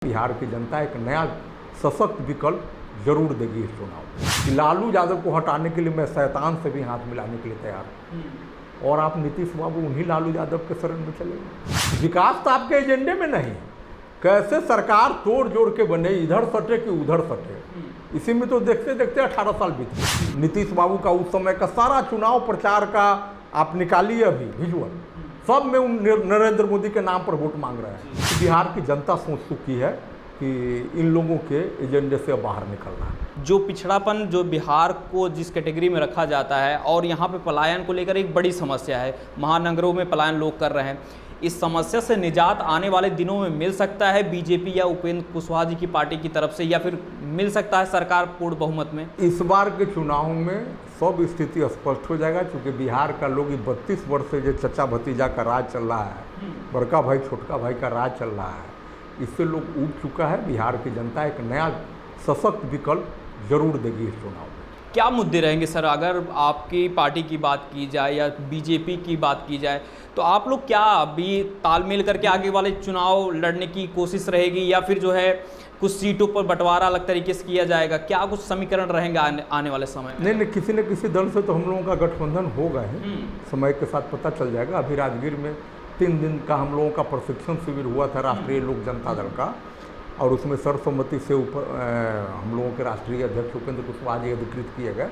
बिहार की जनता एक नया सशक्त विकल्प जरूर देगी इस चुनाव में। कि लालू यादव को हटाने के लिए मैं शैतान से भी हाथ मिलाने के लिए तैयार हूँ। और आप नीतीश बाबू उन्हीं लालू यादव के शरण में चले। विकास तो आपके एजेंडे में नहीं। कैसे सरकार तोड़ जोड़ के बने, इधर सटे कि उधर सटे, इसी में तो देखते देखते 18 साल बीत गए। नीतीश बाबू का उस समय का सारा चुनाव प्रचार का आप निकालिए अभी विजुअल, सब में नरेंद्र मोदी के नाम पर वोट मांग रहे हैं। बिहार की जनता सोच चुकी है कि इन लोगों के एजेंडे से बाहर निकलना है। जो पिछड़ापन जो बिहार को जिस कैटेगरी में रखा जाता है और यहाँ पे पलायन को लेकर एक बड़ी समस्या है, महानगरों में पलायन लोग कर रहे हैं, इस समस्या से निजात आने वाले दिनों में मिल सकता है बीजेपी या उपेंद्र कुशवाहा जी की पार्टी की तरफ से, या फिर मिल सकता है सरकार पूर्ण बहुमत में? इस बार के चुनाव में सब स्थिति स्पष्ट हो जाएगा, क्योंकि बिहार का लोग 32 वर्ष से जो चचा भतीजा का राज चल रहा है, बड़का भाई छोटका भाई का राज चल रहा है, इससे लोग ऊब चुका है। बिहार की जनता एक नया सशक्त विकल्प जरूर देगी इस चुनाव में। क्या मुद्दे रहेंगे सर, अगर आपकी पार्टी की बात की जाए या बीजेपी की बात की जाए, तो आप लोग क्या अभी तालमेल करके आगे वाले चुनाव लड़ने की कोशिश रहेगी, या फिर जो है कुछ सीटों पर बंटवारा अलग तरीके से किया जाएगा? क्या कुछ समीकरण रहेंगे आने वाले समय में? नहीं, किसी न किसी दल से तो हम लोगों का गठबंधन हो गए हैं, समय के साथ पता चल जाएगा। अभी राजगीर में 3 दिन का हम लोगों का प्रशिक्षण शिविर हुआ था राष्ट्रीय लोक जनता दल का, और उसमें सर्वसम्मति से ऊपर हम लोगों के राष्ट्रीय अध्यक्ष उपेंद्र कुशवाहा जी अधिकृत किए गए।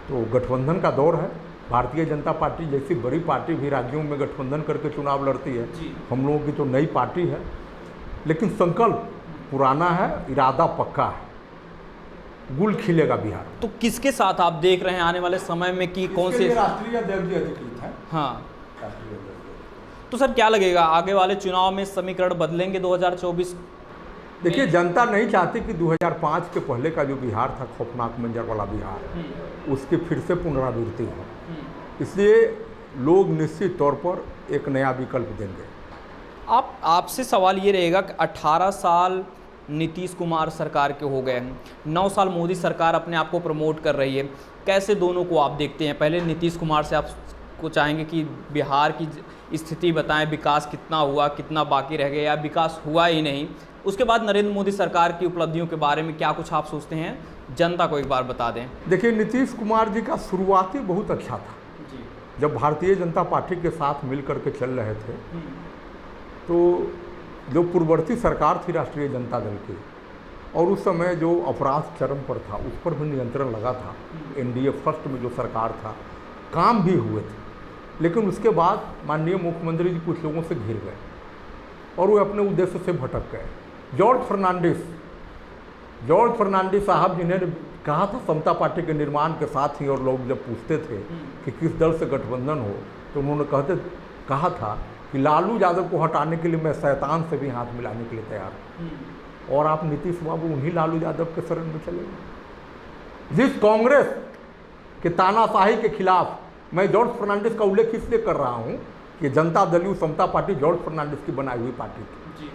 तो गठबंधन का दौर है। भारतीय जनता पार्टी जैसी बड़ी पार्टी भी राज्यों में गठबंधन करके चुनाव लड़ती है। हम लोगों की तो नई पार्टी है, लेकिन संकल्प पुराना है, इरादा पक्का है, गुल खिलेगा बिहार। तो किसके साथ आप देख रहे हैं आने वाले समय में कि कौन से? राष्ट्रीय अध्यक्ष जी अधिकृत है। हाँ, तो सर क्या लगेगा आगे वाले चुनाव में समीकरण बदलेंगे 2024? देखिए, जनता नहीं चाहती कि 2005 के पहले का जो बिहार था, खौफनाक मंजर वाला बिहार, उसकी फिर से पुनरावृत्ति हो। इसलिए लोग निश्चित तौर पर एक नया विकल्प देंगे। आपसे सवाल ये रहेगा कि 18 साल नीतीश कुमार सरकार के हो गए हैं, 9 साल मोदी सरकार अपने आप को प्रमोट कर रही है, कैसे दोनों को आप देखते हैं? पहले नीतीश कुमार से आपको चाहेंगे कि बिहार की स्थिति बताएं, विकास कितना हुआ, कितना बाकी रह गया, या विकास हुआ ही नहीं। उसके बाद नरेंद्र मोदी सरकार की उपलब्धियों के बारे में क्या कुछ आप सोचते हैं, जनता को एक बार बता दें। देखिए, नीतीश कुमार जी का शुरुआती बहुत अच्छा था। जब भारतीय जनता पार्टी के साथ मिल करके चल रहे थे, तो जो पूर्ववर्ती सरकार थी राष्ट्रीय जनता दल की, और उस समय जो अपराध चरम पर था, उस पर भी नियंत्रण लगा था। एनडीए फर्स्ट में जो सरकार था, काम भी हुए थे, लेकिन उसके बाद माननीय मुख्यमंत्री जी कुछ लोगों से घिर गए और वो अपने उद्देश्य से भटक गए। जॉर्ज फर्नांडिस साहब जिन्हें कहा था समता पार्टी के निर्माण के साथ ही, और लोग जब पूछते थे कि किस दल से गठबंधन हो, तो उन्होंने कहा था कि लालू यादव को हटाने के लिए मैं शैतान से भी हाथ मिलाने के लिए तैयार हूँ। और आप नीतीश बाबू उन्हीं लालू यादव के शरण में चले गए। जिस कांग्रेस के तानाशाही के खिलाफ मैं जॉर्ज फर्नांडिस का उल्लेख इसलिए कर रहा हूँ कि जनता दल समता पार्टी जॉर्ज फर्नांडिस की बनाई हुई पार्टी थी।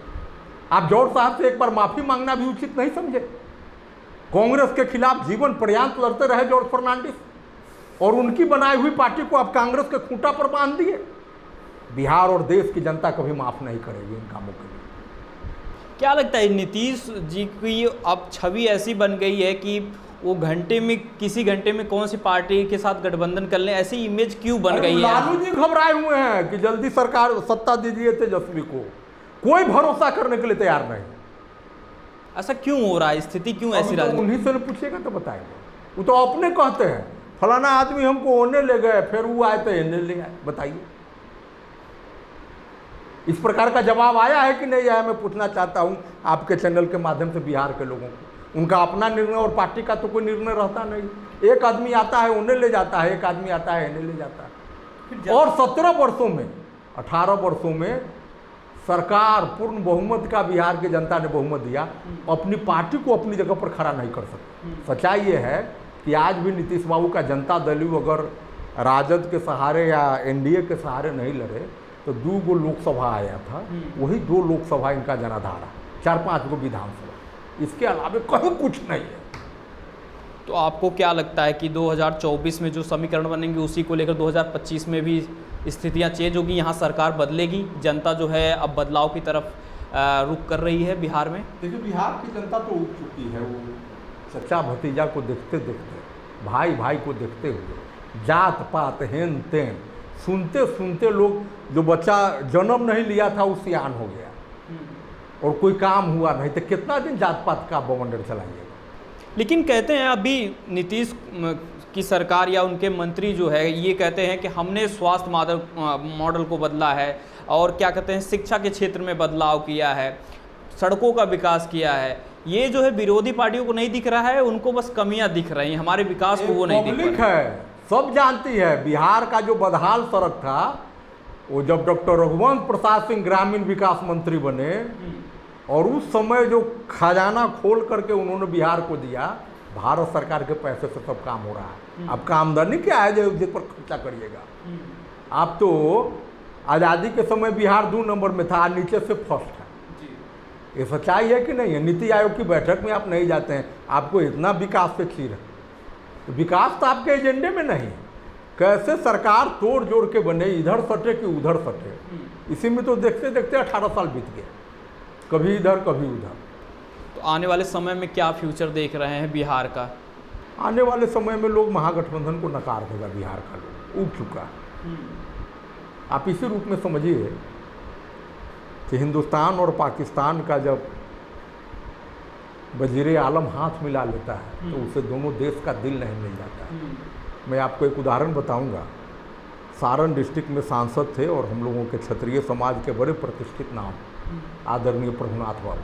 आप जॉर्ज साहब से एक बार माफी मांगना भी उचित नहीं समझे? कांग्रेस के खिलाफ जीवन पर्यंत लड़ते रहे जॉर्ज फर्नांडिस, और उनकी बनाई हुई पार्टी को आप कांग्रेस के खूंटा पर बांध दिए। बिहार और देश की जनता कभी माफ नहीं करेगी इन कामों के लिए। क्या लगता है नीतीश जी की अब छवि ऐसी बन गई है कि वो किसी घंटे में कौन सी पार्टी के साथ गठबंधन कर लें, ऐसी इमेज क्यों बन गई है? लालू जी घबराए हुए हैं कि जल्दी सरकार सत्ता दीजिए तेजस्वी को, कोई भरोसा करने के लिए तैयार नहीं। ऐसा क्यों हो रहा है, स्थिति क्यों ऐसी? तो उन्हीं से पूछिएगा तो बताएंगे। वो तो अपने कहते हैं फलाना आदमी हमको होने ले गए, फिर वो आए तो एने ले आए। बताइए, इस प्रकार का जवाब आया है कि नहीं आया? मैं पूछना चाहता हूं आपके चैनल के माध्यम से बिहार के लोगों को। उनका अपना निर्णय और पार्टी का तो कोई निर्णय रहता नहीं। एक आदमी आता है उन्हें ले जाता है, एक आदमी आता है इन्हें ले जाता है। और 17 वर्षों में 18 वर्षों में सरकार पूर्ण बहुमत का बिहार की जनता ने बहुमत दिया, अपनी पार्टी को अपनी जगह पर खड़ा नहीं कर सकती। सच्चाई ये है कि आज भी नीतीश बाबू का जनता दल अगर राजद के सहारे या एनडीए के सहारे नहीं लड़े, तो 2 गो लोकसभा आया था, वही 2 लोकसभा इनका जनाधार है, 4-5 गो विधानसभा, इसके अलावा कहीं कुछ नहीं है। तो आपको क्या लगता है कि 2024 में जो समीकरण बनेंगे उसी को लेकर 2025 में भी स्थितियां चेंज होगी, यहाँ सरकार बदलेगी, जनता जो है अब बदलाव की तरफ रुख कर रही है बिहार में? देखिए, बिहार की जनता तो उठ चुकी है। वो चचा भतीजा को देखते देखते, भाई भाई को देखते हुए, जात पात हेन तेन सुनते सुनते लोग, जो बच्चा जन्म नहीं लिया था वो सियान हो गया और कोई काम हुआ नहीं, तो कितना दिन जात पात का बवंडर चलाइएगा। लेकिन कहते हैं अभी नीतीश की सरकार या उनके मंत्री जो है ये कहते हैं कि हमने स्वास्थ्य मॉडल को बदला है और क्या कहते हैं शिक्षा के क्षेत्र में बदलाव किया है, सड़कों का विकास किया है। ये जो है विरोधी पार्टियों को नहीं दिख रहा है, उनको बस कमियां दिख रही हैं, हमारे विकास को वो नहीं दिख रहा है। पब्लिक है, सब जानती है। बिहार का जो बदहाल सड़क था, वो जब डॉक्टर रघुवंश प्रसाद सिंह ग्रामीण विकास मंत्री बने और उस समय जो खजाना खोल करके उन्होंने बिहार को दिया, भारत सरकार के पैसे से सब काम हो रहा है। अब का आमदनी क्या है जो जिस पर खर्चा करिएगा। आप तो आज़ादी के समय बिहार 2 नंबर में था, नीचे से फर्स्ट है। ये सच्चाई है कि नहीं है? नीति आयोग की बैठक में आप नहीं जाते हैं, आपको इतना विकास से चीर है, तो विकास तो आपके एजेंडे में नहीं है। कैसे सरकार तोड़ जोड़ के बने, इधर सटे कि उधर सटे, इसी में तो देखते देखते 18 साल बीत गए, कभी इधर कभी उधर। तो आने वाले समय में क्या फ्यूचर देख रहे हैं बिहार का? आने वाले समय में लोग महागठबंधन को नकार देगा। बिहार का लोग उठ चुका है। आप इसी रूप में समझिए कि हिंदुस्तान और पाकिस्तान का जब वजीर आलम हाथ मिला लेता है तो उसे दोनों देश का दिल नहीं मिल जाता है। मैं आपको एक उदाहरण बताऊंगा। सारण डिस्ट्रिक्ट में सांसद थे और हम लोगों के क्षत्रिय समाज के बड़े प्रतिष्ठित नाम आदरणीय प्रभुनाथ बाबू।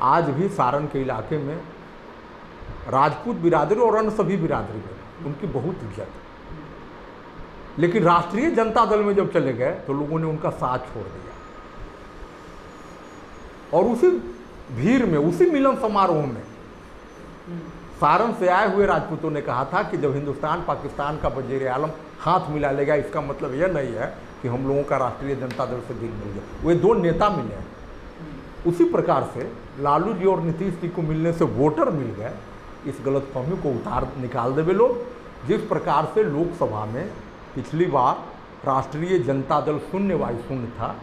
आज भी सारण के इलाके में राजपूत बिरादरी और अन्य सभी बिरादरी में उनकी बहुत इज्जत है, लेकिन राष्ट्रीय जनता दल में जब चले गए तो लोगों ने उनका साथ छोड़ दिया। और उसी भीड़ में, उसी मिलन समारोह में सारण से आए हुए राजपूतों ने कहा था कि जब हिंदुस्तान पाकिस्तान का वजीर आलम हाथ मिला लेगा, इसका मतलब यह नहीं है कि हम लोगों का राष्ट्रीय जनता दल से दिल मिल गया। वे 2 नेता मिले हैं। उसी प्रकार से लालू जी और नीतीश जी को मिलने से वोटर मिल गए। इस गलतफहमी को निकाल देवे लोग। जिस प्रकार से लोकसभा में पिछली बार राष्ट्रीय जनता दल शून्य था,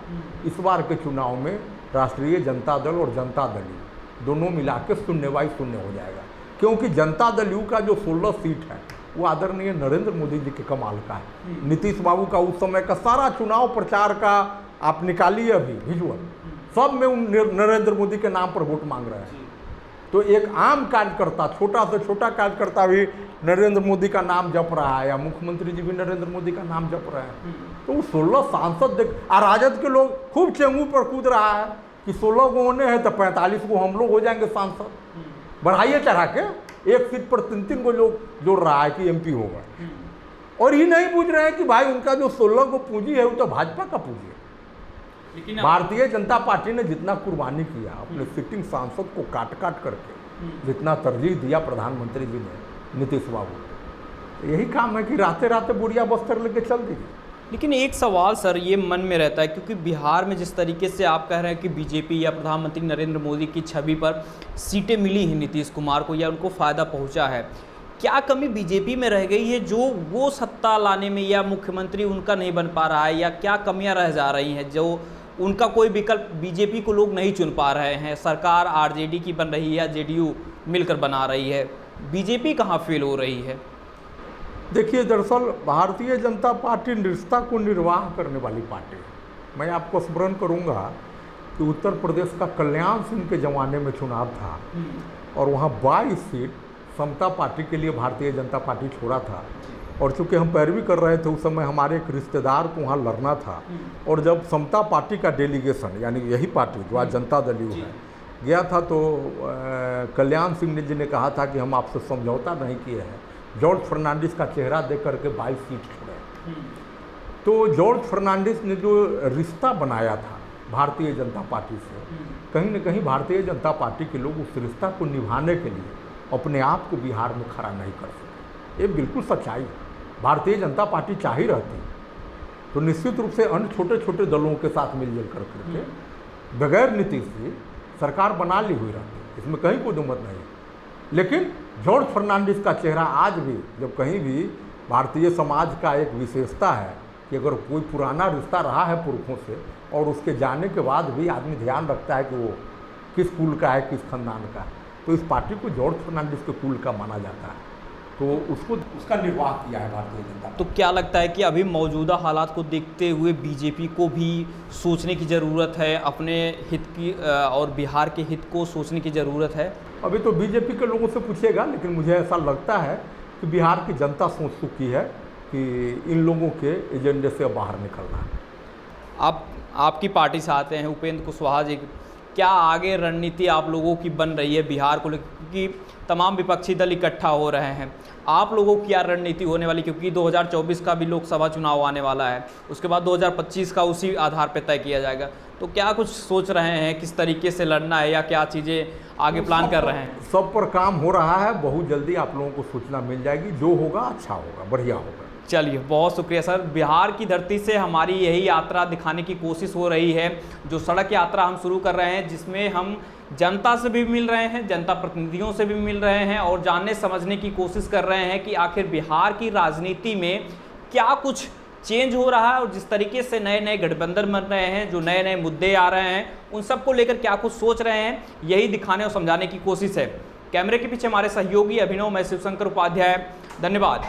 इस बार के चुनाव में राष्ट्रीय जनता दल और जनता दल यू दोनों मिला के शून्य हो जाएगा। क्योंकि जनता दल यू का जो 16 सीट है वो आदरणीय नरेंद्र मोदी जी के कमाल का है। नीतीश बाबू का उस समय का सारा चुनाव प्रचार का आप निकालिए अभी विजुअल, सब में उन नरेंद्र मोदी के नाम पर वोट मांग रहे हैं। तो एक आम कार्यकर्ता, छोटा से छोटा कार्यकर्ता भी नरेंद्र मोदी का नाम जप रहा है, या मुख्यमंत्री जी भी नरेंद्र मोदी का नाम जप रहे हैं। तो वो 16 सांसद देख, राजद के लोग खूब चेंगू पर कूद रहा है कि 16 को होने हैं तो 45 को हम लोग हो जाएंगे सांसद। बढ़ाइए चढ़ा के, एक सीट पर 3 को लोग जोड़ रहा है कि MP होगा। और ये नहीं पूछ रहे हैं कि भाई उनका जो 16 को पूंजी है वो तो भाजपा का पूंजी है। भारतीय जनता पार्टी ने जितना कुर्बानी किया अपने सिटिंग सांसद को काट काट करके, जितना तरजीह दिया प्रधानमंत्री जी ने नीतीश बाबू, यही काम है कि राते राते बुढ़िया बस्तर लेके चल दीजिए। लेकिन एक सवाल सर ये मन में रहता है, क्योंकि बिहार में जिस तरीके से आप कह रहे हैं कि बीजेपी या प्रधानमंत्री नरेंद्र मोदी की छवि पर सीटें मिली हैं नीतीश कुमार को या उनको फ़ायदा पहुंचा है, क्या कमी बीजेपी में रह गई है जो वो सत्ता लाने में या मुख्यमंत्री उनका नहीं बन पा रहा है, या क्या कमियां रह जा रही हैं जो उनका कोई विकल्प बीजेपी को लोग नहीं चुन पा रहे हैं? सरकार RJD की बन रही है या JDU मिलकर बना रही है, बीजेपी कहाँ फेल हो रही है? देखिए, दरअसल भारतीय जनता पार्टी निष्ठा को निर्वाह करने वाली पार्टी है। मैं आपको स्मरण करूंगा कि उत्तर प्रदेश का कल्याण सिंह के ज़माने में चुनाव था और वहाँ 22 सीट समता पार्टी के लिए भारतीय जनता पार्टी छोड़ा था। और चूँकि हम पैरवी कर रहे थे उस समय हमारे एक रिश्तेदार को वहाँ लड़ना था, और जब समता पार्टी का डेलीगेशन, यानी यही पार्टी जो आज जनता दल यू है, गया था तो कल्याण सिंह जी ने कहा था कि हम आपसे समझौता नहीं किए हैं। जॉर्ज फर्नांडिस का चेहरा देख करके 22 सीट छोड़े। तो जॉर्ज फर्नांडिस ने जो रिश्ता बनाया था भारतीय जनता पार्टी से, कहीं न कहीं भारतीय जनता पार्टी के लोग उस रिश्ता को निभाने के लिए अपने आप को बिहार में खड़ा नहीं कर सके। ये बिल्कुल सच्चाई है। भारतीय जनता पार्टी चाह ही रहती तो निश्चित रूप से अन्य छोटे छोटे दलों के साथ मिलजुल करके बगैर नीतीश जी सरकार बना ली हुई रहती, इसमें कहीं कोई दुमत नहीं। लेकिन जॉर्ज फर्नांडिस का चेहरा आज भी, जब कहीं भी भारतीय समाज का एक विशेषता है कि अगर कोई पुराना रिश्ता रहा है पुरखों से और उसके जाने के बाद भी आदमी ध्यान रखता है कि वो किस कुल का है, किस खानदान का है, तो इस पार्टी को जॉर्ज फर्नांडिस के कुल का माना जाता है, तो उसको उसका निर्वाह किया है भारतीय जनता तो क्या लगता है कि अभी मौजूदा हालात को देखते हुए बीजेपी को भी सोचने की ज़रूरत है, अपने हित की और बिहार के हित को सोचने की ज़रूरत है? अभी तो बीजेपी के लोगों से पूछिएगा, लेकिन मुझे ऐसा लगता है कि बिहार की जनता सोच चुकी है कि इन लोगों के एजेंडे से बाहर निकलना है। आपकी पार्टी से आते हैं उपेंद्र कुशवाहा जी, क्या आगे रणनीति आप लोगों की बन रही है बिहार को लेकर, क्योंकि तमाम विपक्षी दल इकट्ठा हो रहे हैं, आप लोगों की क्या रणनीति होने वाली, क्योंकि 2024 का भी लोकसभा चुनाव आने वाला है, उसके बाद 2025 का उसी आधार पर तय किया जाएगा, तो क्या कुछ सोच रहे हैं किस तरीके से लड़ना है या क्या चीज़ें आगे प्लान कर रहे हैं? सब पर काम हो रहा है, बहुत जल्दी आप लोगों को सूचना मिल जाएगी, जो होगा अच्छा होगा, बढ़िया होगा। चलिए, बहुत शुक्रिया सर। बिहार की धरती से हमारी यही यात्रा दिखाने की कोशिश हो रही है, जो सड़क यात्रा हम शुरू कर रहे हैं, जिसमें हम जनता से भी मिल रहे हैं, जनता प्रतिनिधियों से भी मिल रहे हैं और जानने समझने की कोशिश कर रहे हैं कि आखिर बिहार की राजनीति में क्या कुछ चेंज हो रहा है और जिस तरीके से नए नए गठबंधन बन रहे हैं, जो नए नए मुद्दे आ रहे हैं, उन सबको लेकर क्या कुछ सोच रहे हैं, यही दिखाने और समझाने की कोशिश है। कैमरे के पीछे हमारे सहयोगी अभिनव, मैं शिवशंकर उपाध्याय, धन्यवाद।